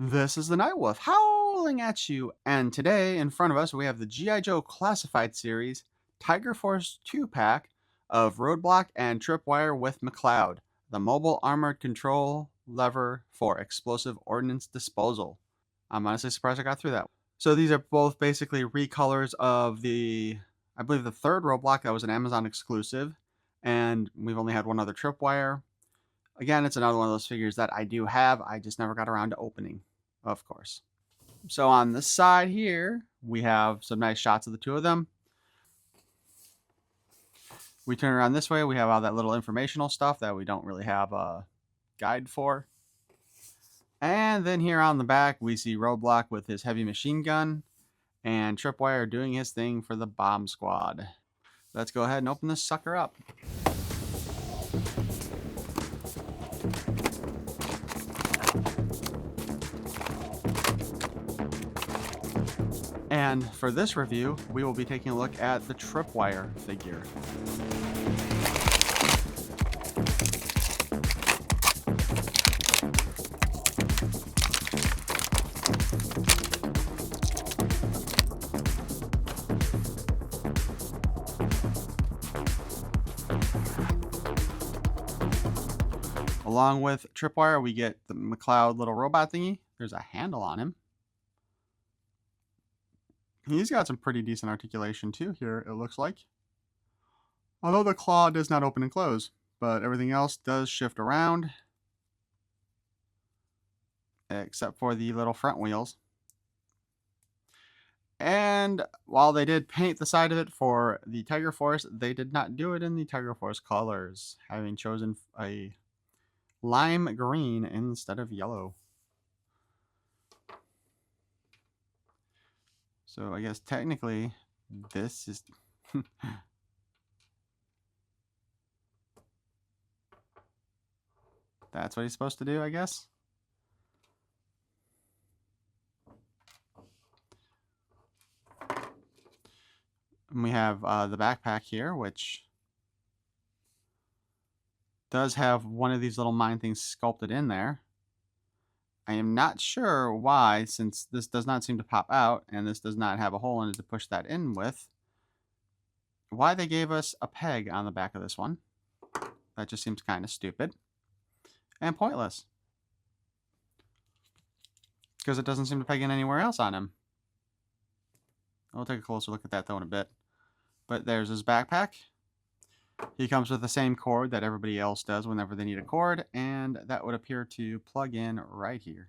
This is the Night Wolf howling at you, and today in front of us we have the G.I. Joe Classified Series Tigerforce 2-pack of Roadblock and Tripwire with McLeod, the mobile armored control lever for explosive ordnance disposal. I'm honestly surprised I got through that. So these are both basically recolors of I believe the third Roadblock that was an Amazon exclusive, and we've only had one other Tripwire. Again, it's another one of those figures that I do have, I just never got around to opening. Of course. So on the side here, we have some nice shots of the two of them. We turn around this way, we have all that little informational stuff that we don't really have a guide for. And then here on the back, we see Roadblock with his heavy machine gun and Tripwire doing his thing for the bomb squad. Let's go ahead and open this sucker up. And for this review, we will be taking a look at the Tripwire figure. Along with Tripwire, we get the McLeod little robot thingy. There's a handle on him. He's got some pretty decent articulation too here, it looks like. Although the claw does not open and close, but everything else does shift around. Except for the little front wheels. And while they did paint the side of it for the Tigerforce, they did not do it in the Tigerforce colors, having chosen a lime green instead of yellow. So I guess technically this is that's what he's supposed to do, I guess. And we have the backpack here, which does have one of these little mine things sculpted in there. I am not sure why, since this does not seem to pop out and this does not have a hole in it to push that in with, why they gave us a peg on the back of this one. That just seems kind of stupid and pointless, because it doesn't seem to peg in anywhere else on him. I'll take a closer look at that though in a bit. But there's his backpack. He comes with the same cord that everybody else does whenever they need a cord, and that would appear to plug in right here.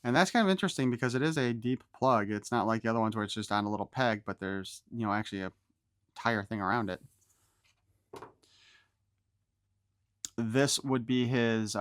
And that's kind of interesting because it is a deep plug. It's not like the other ones where it's just on a little peg, but there's, actually a tire thing around it. This would be his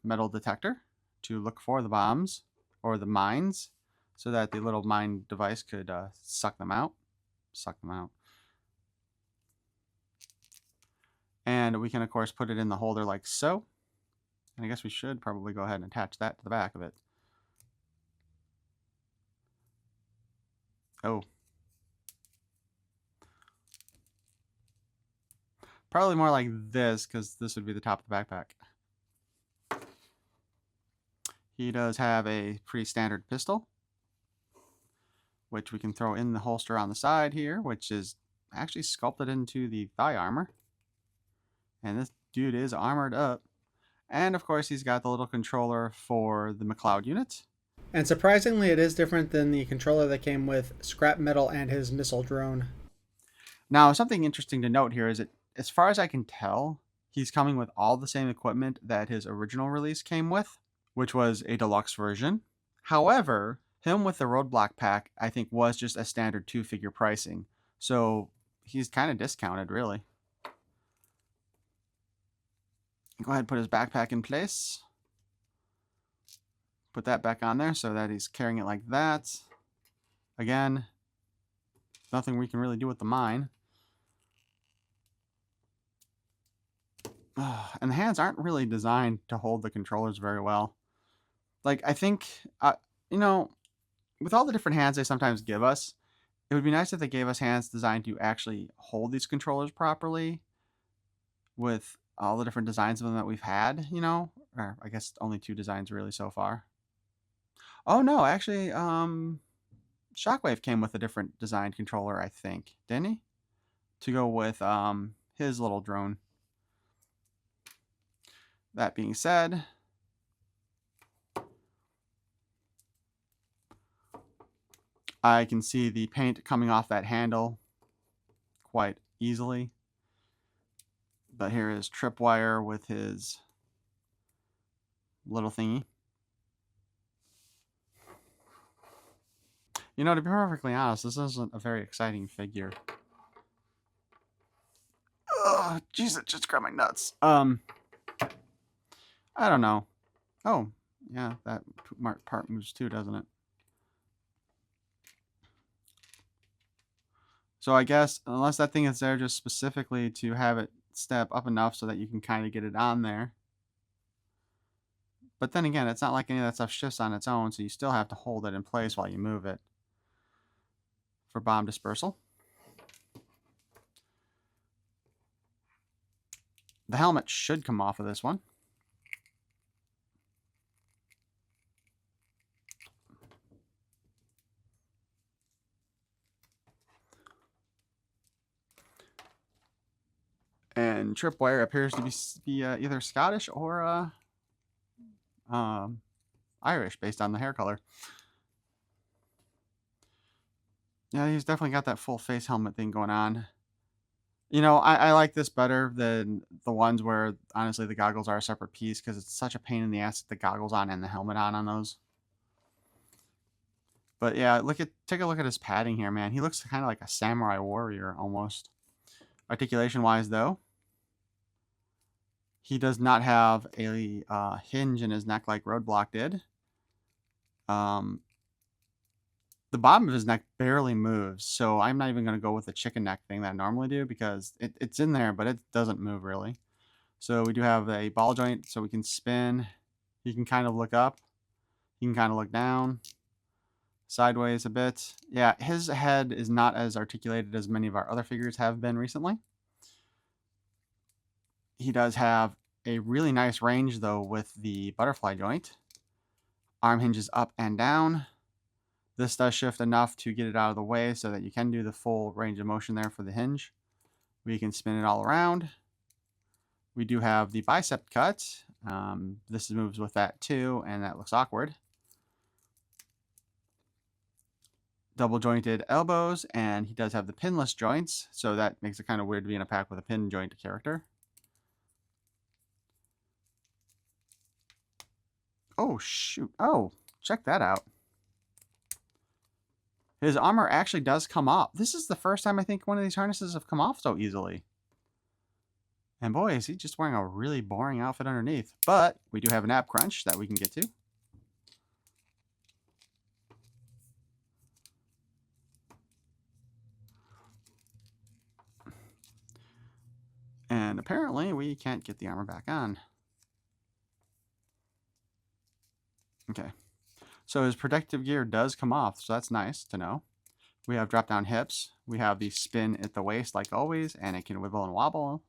metal detector to look for the bombs or the mines, so that the little mine device could suck them out. And we can, of course, put it in the holder like so. And I guess we should probably go ahead and attach that to the back of it. Oh. Probably more like this, because this would be the top of the backpack. He does have a pretty standard pistol, which we can throw in the holster on the side here, which is actually sculpted into the thigh armor. And this dude is armored up. And of course, he's got the little controller for the McLeod unit. And surprisingly, it is different than the controller that came with Scrap Metal and his missile drone. Now, something interesting to note here is that, as far as I can tell, he's coming with all the same equipment that his original release came with, which was a deluxe version. However, him with the Roadblock pack, I think, was just a standard 2-figure pricing. So he's kind of discounted, really. Go ahead and put his backpack in place. Put that back on there so that he's carrying it like that. Again, nothing we can really do with the mine. And the hands aren't really designed to hold the controllers very well. Like, I think, with all the different hands they sometimes give us, it would be nice if they gave us hands designed to actually hold these controllers properly with all the different designs of them that we've had, Or I guess only 2 designs really so far. Oh no, actually, Shockwave came with a different design controller, I think, didn't he? To go with his little drone. That being said, I can see the paint coming off that handle quite easily. But here is Tripwire with his little thingy. You know, to be perfectly honest, this isn't a very exciting figure. Oh, jeez, it just grabbed my nuts. I don't know. Oh, yeah, that part moves too, doesn't it? So I guess, unless that thing is there just specifically to have it step up enough so that you can kind of get it on there. But then again, it's not like any of that stuff shifts on its own, so you still have to hold it in place while you move it for bomb dispersal. The helmet should come off of this one. And Tripwire appears to be either Scottish or Irish, based on the hair color. Yeah, he's definitely got that full face helmet thing going on. You know, I like this better than the ones where, honestly, the goggles are a separate piece, because it's such a pain in the ass to get the goggles on and the helmet on those. But yeah, take a look at his padding here, man. He looks kind of like a samurai warrior, almost. Articulation-wise, though, he does not have a hinge in his neck like Roadblock did. The bottom of his neck barely moves, so I'm not even going to go with the chicken neck thing that I normally do, because it's in there, but it doesn't move really. So we do have a ball joint, so we can spin. He can kind of look up. He can kind of look down. Sideways a bit. Yeah, his head is not as articulated as many of our other figures have been recently. He does have a really nice range, though, with the butterfly joint. Arm hinges up and down. This does shift enough to get it out of the way so that you can do the full range of motion there for the hinge. We can spin it all around. We do have the bicep cut. This moves with that too, and that looks awkward. Double jointed elbows, and he does have the pinless joints, so that makes it kind of weird to be in a pack with a pin joint character. Oh, shoot. Oh, check that out. His armor actually does come off. This is the first time I think one of these harnesses have come off so easily. And boy, is he just wearing a really boring outfit underneath. But we do have an ab crunch that we can get to. And apparently we can't get the armor back on. Okay. So his protective gear does come off, so that's nice to know. We have drop down hips. We have the spin at the waist like always, and it can wibble and wobble.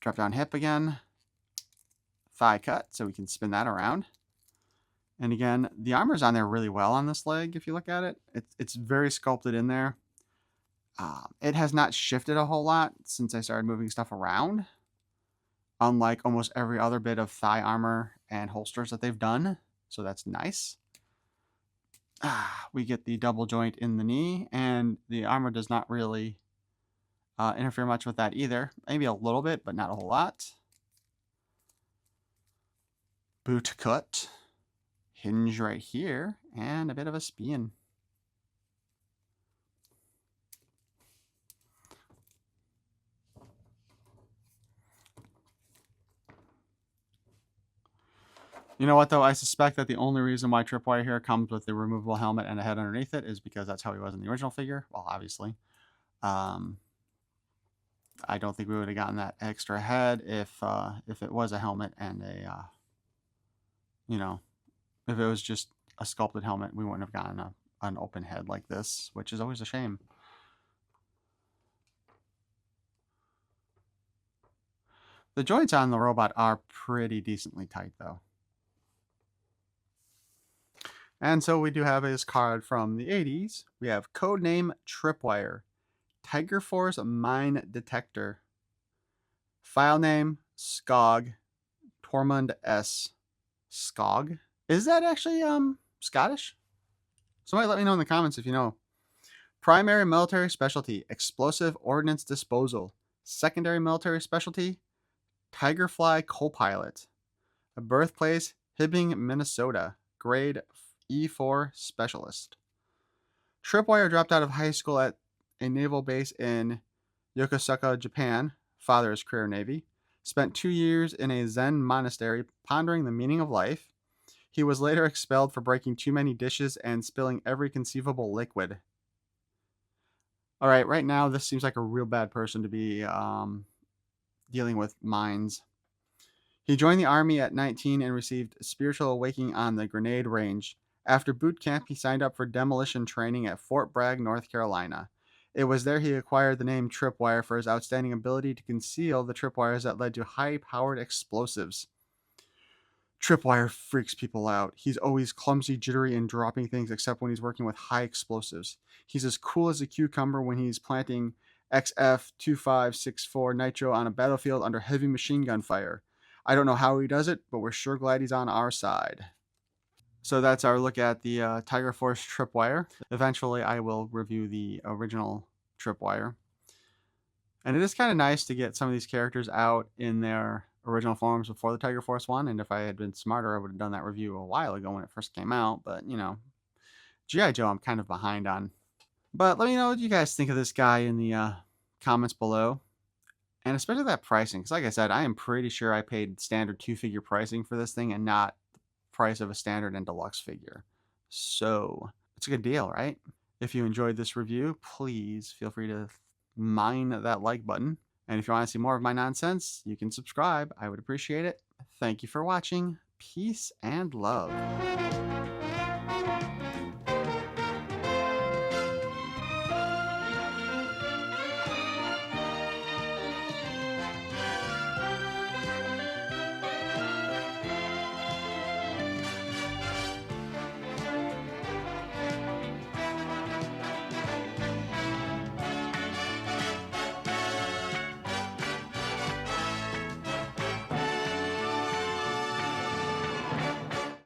Drop down hip again. Thigh cut, so we can spin that around. And again, the armor's on there really well on this leg, if you look at it. It's very sculpted in there. It has not shifted a whole lot since I started moving stuff around, unlike almost every other bit of thigh armor and holsters that they've done. So that's nice. We get the double joint in the knee, and the armor does not really interfere much with that either. Maybe a little bit, but not a whole lot. Boot cut. Hinge right here, and a bit of a spin. You know what, though? I suspect that the only reason why Tripwire here comes with the removable helmet and a head underneath it is because that's how he was in the original figure. Well, obviously. I don't think we would have gotten that extra head if it was a helmet and a, you know, if it was just a sculpted helmet, we wouldn't have gotten an open head like this, which is always a shame. The joints on the robot are pretty decently tight, though. And so we do have his card from the 80s. We have codename Tripwire, Tigerforce mine detector, file name Skoog, Tormod S. Skoog. Is that actually Scottish? Somebody let me know in the comments if you know. Primary military specialty, explosive ordnance disposal. Secondary military specialty, Tigerfly co-pilot. A birthplace, Hibbing, Minnesota. Grade E4 specialist. Tripwire dropped out of high school at a naval base in Yokosuka, Japan. Father is career Navy. Spent 2 years in a Zen monastery pondering the meaning of life. He was later expelled for breaking too many dishes and spilling every conceivable liquid. All right, right now this seems like a real bad person to be dealing with mines. He joined the army at 19 and received spiritual awakening on the grenade range. After boot camp, he signed up for demolition training at Fort Bragg, North Carolina. It was there he acquired the name Tripwire for his outstanding ability to conceal the tripwires that led to high-powered explosives. Tripwire freaks people out. He's always clumsy, jittery, and dropping things except when he's working with high explosives. He's as cool as a cucumber when he's planting XF2564 nitro on a battlefield under heavy machine gun fire. I don't know how he does it, but we're sure glad he's on our side. So that's our look at the Tigerforce Tripwire. Eventually, I will review the original Tripwire. And it is kind of nice to get some of these characters out in their original forms before the Tigerforce one. And if I had been smarter, I would have done that review a while ago when it first came out. But, you know, G.I. Joe I'm kind of behind on. But let me know what you guys think of this guy in the comments below. And especially that pricing. Because like I said, I am pretty sure I paid standard 2-figure pricing for this thing and not the price of a standard and deluxe figure. So it's a good deal, right? If you enjoyed this review, please feel free to mine that like button. And if you want to see more of my nonsense, you can subscribe. I would appreciate it. Thank you for watching. Peace and love.